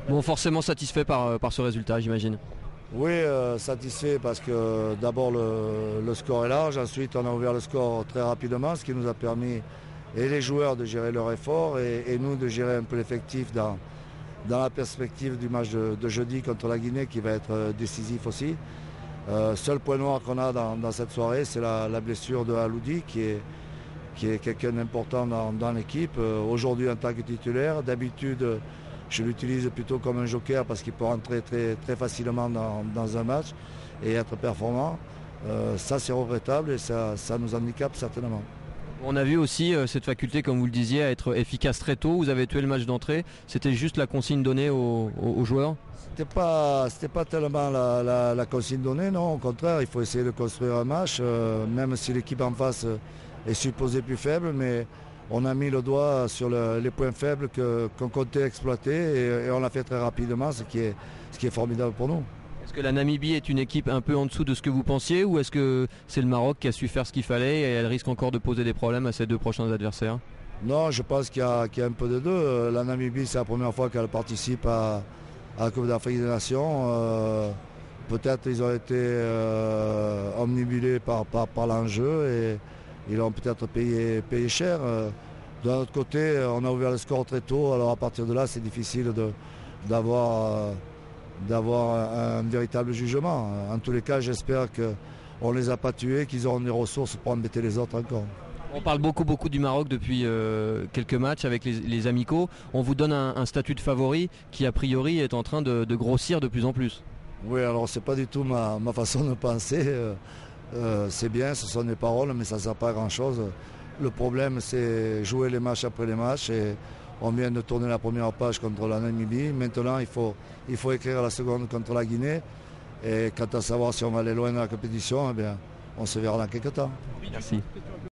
Bon, forcément satisfait par ce résultat, j'imagine. Oui, satisfait parce que d'abord le score est large, ensuite on a ouvert le score très rapidement, ce qui nous a permis et les joueurs de gérer leur effort et nous de gérer un peu l'effectif dans la perspective du match de jeudi contre la Guinée qui va être décisif aussi. Seul point noir qu'on a dans cette soirée, c'est la blessure de Aloudi qui est quelqu'un d'important dans l'équipe. Aujourd'hui en tant que titulaire, d'habitude je l'utilise plutôt comme un joker parce qu'il peut rentrer très, très facilement dans un match et être performant. Ça c'est regrettable et ça nous handicape certainement. On a vu aussi cette faculté, comme vous le disiez, à être efficace très tôt. Vous avez tué le match d'entrée. C'était juste la consigne donnée aux joueurs? C'était pas tellement la consigne donnée, non. Au contraire, il faut essayer de construire un match, même si l'équipe en face est supposée plus faible, mais on a mis le doigt sur les points faibles qu'on comptait exploiter et on l'a fait très rapidement, ce qui est formidable pour nous. Est-ce que la Namibie est une équipe un peu en dessous de ce que vous pensiez ou est-ce que c'est le Maroc qui a su faire ce qu'il fallait et elle risque encore de poser des problèmes à ses deux prochains adversaires? Non, je pense qu'il y a un peu de deux. La Namibie, c'est la première fois qu'elle participe à la Coupe d'Afrique des Nations. Peut-être ils ont été omnibulés par l'enjeu et ils ont peut-être payé cher. D'un autre côté, on a ouvert le score très tôt, alors à partir de là, c'est difficile d'avoir un véritable jugement. En tous les cas, j'espère qu'on ne les a pas tués, qu'ils auront des ressources pour embêter les autres encore. On parle beaucoup du Maroc depuis quelques matchs avec les amicaux. On vous donne un statut de favori qui a priori est en train de grossir de plus en plus. Oui, alors c'est pas du tout ma façon de penser. C'est bien, ce sont des paroles, mais ça ne sert pas à grand-chose. Le problème, c'est jouer les matchs après les matchs. Et on vient de tourner la première page contre la Namibie. Maintenant, il faut écrire la seconde contre la Guinée. Et quant à savoir si on va aller loin dans la compétition, eh bien, on se verra dans quelques temps. Merci.